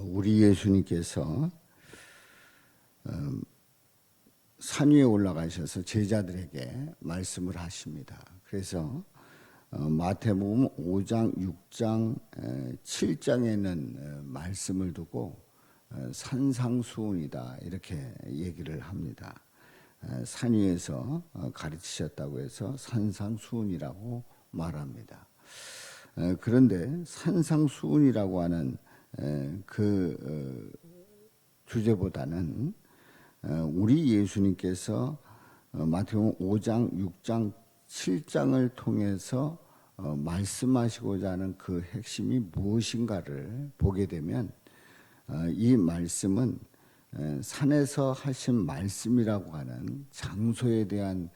우리 예수님께서 산 위에 올라가셔서 제자들에게 말씀을 하십니다. 그래서 마태복음 5장, 6장, 7장에는 말씀을 두고 산상수훈이다 이렇게 얘기를 합니다. 산 위에서 가르치셨다고 해서 산상수훈이라고 말합니다. 그런데 산상수훈이라고 하는 그 주제보다는 우리 예수님께서 마태복음 5장, 6장, 7장을 통해서 말씀하시고자 하는 그 핵심이 무엇인가를 보게 되면 이 말씀은 산에서 하신 말씀이라고 하는 장소에 대한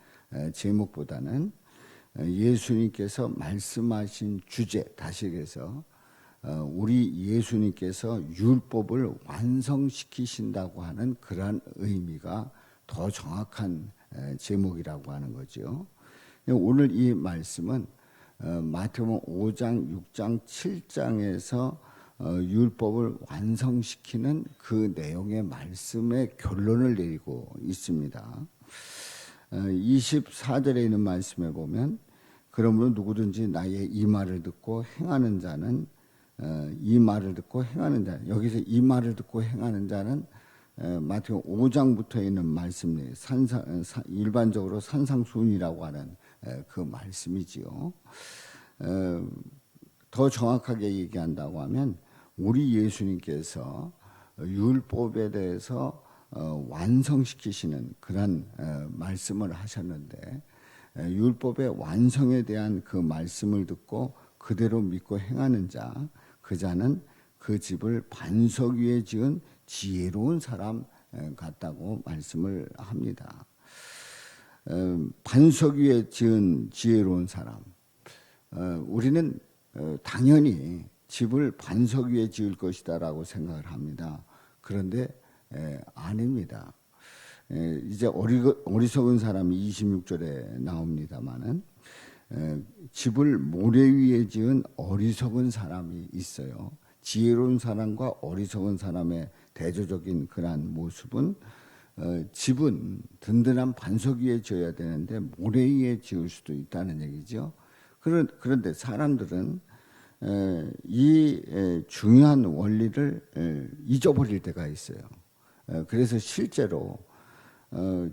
제목보다는 예수님께서 말씀하신 주제, 다시 얘기해서 우리 예수님께서 율법을 완성시키신다고 하는 그러한 의미가 더 정확한 제목이라고 하는 거죠. 오늘 이 말씀은 마태복음 5장, 6장, 7장에서 율법을 완성시키는 그 내용의 말씀의 결론을 내리고 있습니다. 24절에 있는 말씀에 보면 그러므로 누구든지 나의 이 말을 듣고 행하는 자는 이 말을 듣고 행하는 자, 여기서 이 말을 듣고 행하는 자는 마태복음 5장부터 있는 말씀이 일반적으로 산상수훈이라고 하는 그 말씀이지요. 더 정확하게 얘기한다고 하면 우리 예수님께서 율법에 대해서 완성시키시는 그런 말씀을 하셨는데 율법의 완성에 대한 그 말씀을 듣고 그대로 믿고 행하는 자, 그 자는 그 집을 반석 위에 지은 지혜로운 사람 같다고 말씀을 합니다. 반석 위에 지은 지혜로운 사람, 우리는 당연히 집을 반석 위에 지을 것이다라고 생각을 합니다. 그런데 아닙니다. 이제 어리석은 사람이 26절에 나옵니다마는 집을 모래 위에 지은 어리석은 사람이 있어요. 지혜로운 사람과 어리석은 사람의 대조적인 그러한 모습은 집은 든든한 반석 위에 지어야 되는데 모래 위에 지을 수도 있다는 얘기죠. 그런데 사람들은 이 중요한 원리를 잊어버릴 때가 있어요. 그래서 실제로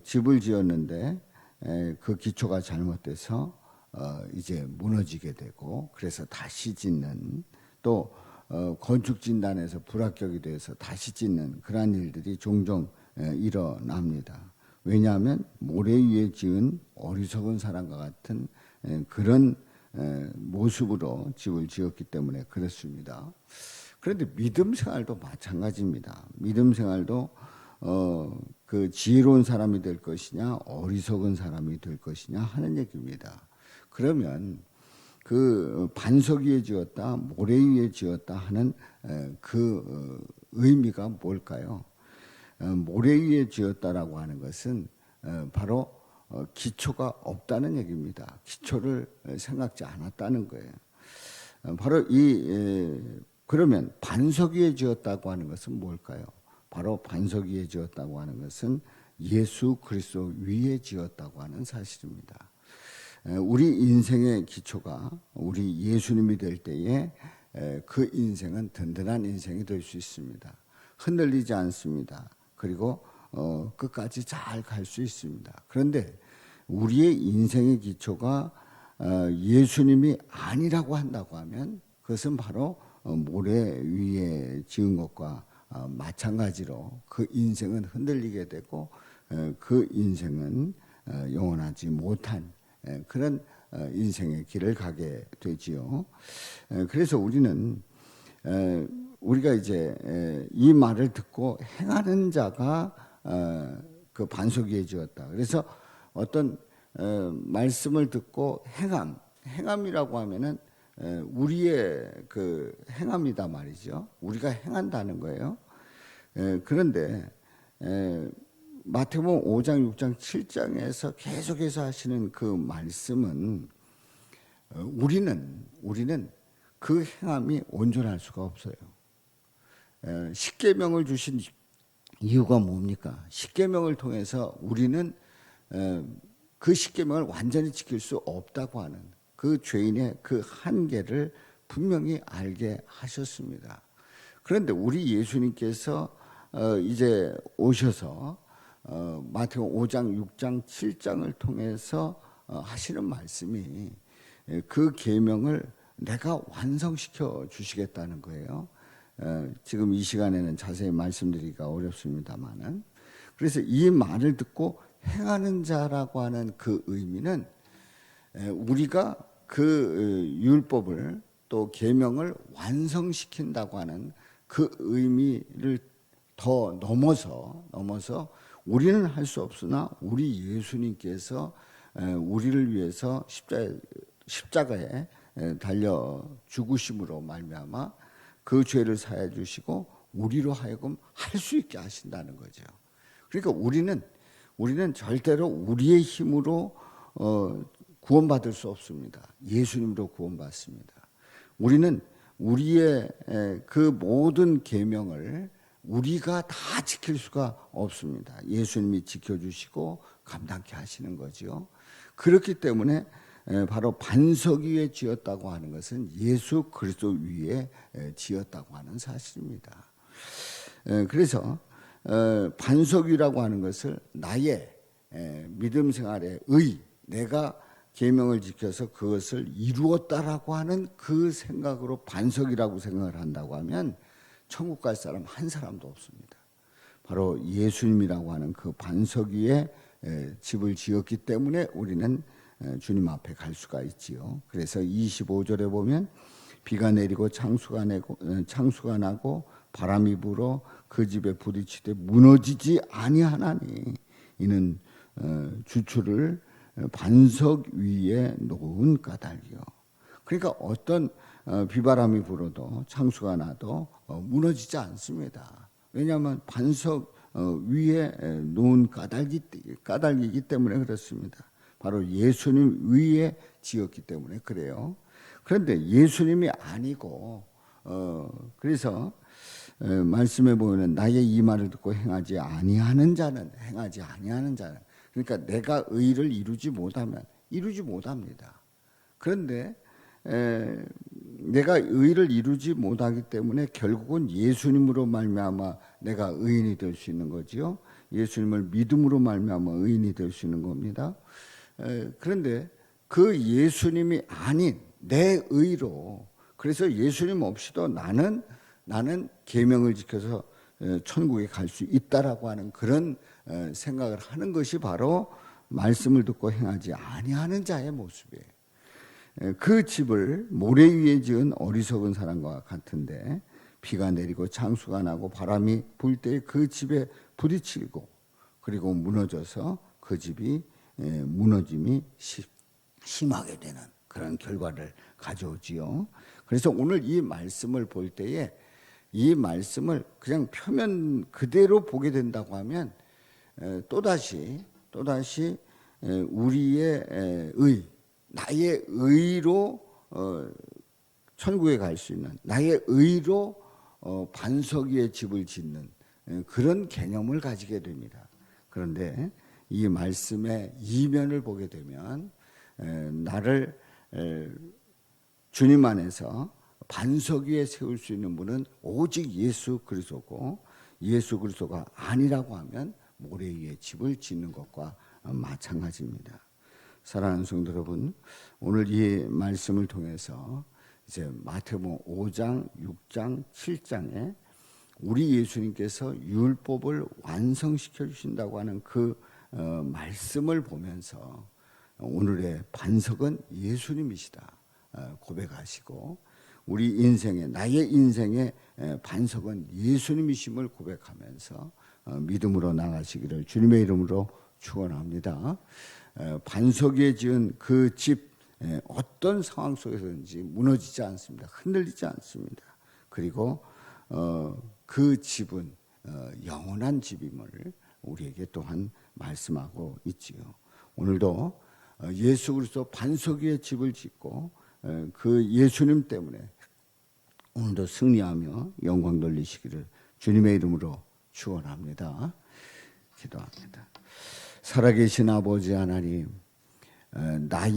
집을 지었는데 그 기초가 잘못돼서 이제 무너지게 되고 그래서 다시 짓는 또 건축 진단에서 불합격이 돼서 다시 짓는 그러한 일들이 종종 일어납니다. 왜냐하면 모래 위에 지은 어리석은 사람과 같은 그런 모습으로 집을 지었기 때문에 그렇습니다. 그런데 믿음 생활도 마찬가지입니다. 믿음 생활도 그 지혜로운 사람이 될 것이냐 어리석은 사람이 될 것이냐 하는 얘기입니다. 그러면 그 반석 위에 지었다 모래 위에 지었다 하는 그 의미가 뭘까요? 모래 위에 지었다라고 하는 것은 바로 기초가 없다는 얘기입니다. 기초를 생각지 않았다는 거예요. 바로 그러면 반석 위에 지었다고 하는 것은 뭘까요? 바로 반석 위에 지었다고 하는 것은 예수 그리스도 위에 지었다고 하는 사실입니다. 우리 인생의 기초가 우리 예수님이 될 때에 그 인생은 든든한 인생이 될 수 있습니다. 흔들리지 않습니다. 그리고 끝까지 잘 갈 수 있습니다. 그런데 우리의 인생의 기초가 예수님이 아니라고 한다고 하면 그것은 바로 모래 위에 지은 것과 마찬가지로 그 인생은 흔들리게 되고 그 인생은 영원하지 못한 그런 인생의 길을 가게 되지요. 그래서 우리가 이제 이 말을 듣고 행하는 자가 그 반석 위에 지었다. 그래서 어떤 말씀을 듣고 행함이라고 하면은 우리의 그 행함이다 말이죠. 우리가 행한다는 거예요. 그런데 마태복음 5장, 6장, 7장에서 계속해서 하시는 그 말씀은 우리는 그 행함이 온전할 수가 없어요. 십계명을 주신 이유가 뭡니까? 십계명을 통해서 우리는 그 십계명을 완전히 지킬 수 없다고 하는 그 죄인의 그 한계를 분명히 알게 하셨습니다. 그런데 우리 예수님께서 이제 오셔서 마태복음 5장, 6장, 7장을 통해서 하시는 말씀이 그 계명을 내가 완성시켜 주시겠다는 거예요. 지금 이 시간에는 자세히 말씀드리기가 어렵습니다만은, 그래서 이 말을 듣고 행하는 자라고 하는 그 의미는 우리가 그 율법을 또 계명을 완성시킨다고 하는 그 의미를 더 넘어서 우리는 할 수 없으나 우리 예수님께서 우리를 위해서 십자가에 달려 죽으심으로 말미암아 그 죄를 사해 주시고 우리로 하여금 할 수 있게 하신다는 거죠. 그러니까 우리는 절대로 우리의 힘으로 구원받을 수 없습니다. 예수님으로 구원받습니다. 우리는 우리의 그 모든 계명을 우리가 다 지킬 수가 없습니다. 예수님이 지켜주시고 감당케 하시는 거죠. 그렇기 때문에 바로 반석 위에 지었다고 하는 것은 예수 그리스도 위에 지었다고 하는 사실입니다. 그래서 반석 위라고 하는 것을 나의 믿음 생활의 내가 계명을 지켜서 그것을 이루었다라고 하는 그 생각으로 반석이라고 생각을 한다고 하면 천국 갈 사람 한 사람도 없습니다. 바로 예수님이라고 하는 그 반석 위에 집을 지었기 때문에 우리는 주님 앞에 갈 수가 있지요. 그래서 25절에 보면 비가 내리고 창수가 나고 바람이 불어 그 집에 부딪히되 무너지지 아니하나니 이는 주추를 반석 위에 놓은 까닭이요. 그러니까 어떤 비바람이 불어도 창수가 나도 무너지지 않습니다. 왜냐하면 반석 위에 놓은 까닭이기 때문에 그렇습니다. 바로 예수님 위에 지었기 때문에 그래요. 그런데 예수님이 아니고 그래서 말씀에 보면 나의 이 말을 듣고 행하지 아니하는 자는 그러니까 내가 의를 이루지 못합니다. 그런데 내가 의를 이루지 못하기 때문에 결국은 예수님으로 말미암아 내가 의인이 될 수 있는 거지요. 예수님을 믿음으로 말미암아 의인이 될 수 있는 겁니다. 그런데 그 예수님이 아닌 내 의로, 그래서 예수님 없이도 나는 계명을 지켜서 천국에 갈 수 있다라고 하는 그런 생각을 하는 것이 바로 말씀을 듣고 행하지 아니하는 자의 모습이에요. 그 집을 모래 위에 지은 어리석은 사람과 같은데 비가 내리고 창수가 나고 바람이 불 때 그 집에 부딪히고 그리고 무너져서 그 집이 무너짐이 심하게 되는 그런 결과를 가져오지요. 그래서 오늘 이 말씀을 볼 때에 이 말씀을 그냥 표면 그대로 보게 된다고 하면 또다시 우리의 나의 의로 천국에 갈 수 있는, 나의 의로 반석 위에 집을 짓는 그런 개념을 가지게 됩니다. 그런데 이 말씀의 이면을 보게 되면 나를 주님 안에서 반석 위에 세울 수 있는 분은 오직 예수 그리스도고, 예수 그리스도가 아니라고 하면 모래 위에 집을 짓는 것과 마찬가지입니다. 사랑하는 성도 여러분, 오늘 이 말씀을 통해서 이제 마태복음 5장, 6장, 7장에 우리 예수님께서 율법을 완성시켜 주신다고 하는 그 말씀을 보면서 오늘의 반석은 예수님이시다 고백하시고, 우리 인생의, 나의 인생의 반석은 예수님이심을 고백하면서 믿음으로 나가시기를 주님의 이름으로 축원합니다. 반석 위에 지은 그 집 어떤 상황 속에서든지 무너지지 않습니다. 흔들리지 않습니다. 그리고 그 집은 영원한 집임을 우리에게 또한 말씀하고 있지요. 오늘도 예수 그리스도 반석 위에 집을 짓고 그 예수님 때문에 오늘도 승리하며 영광 돌리시기를 주님의 이름으로 축원합니다. 기도합니다. 살아계신 아버지 하나님, 나의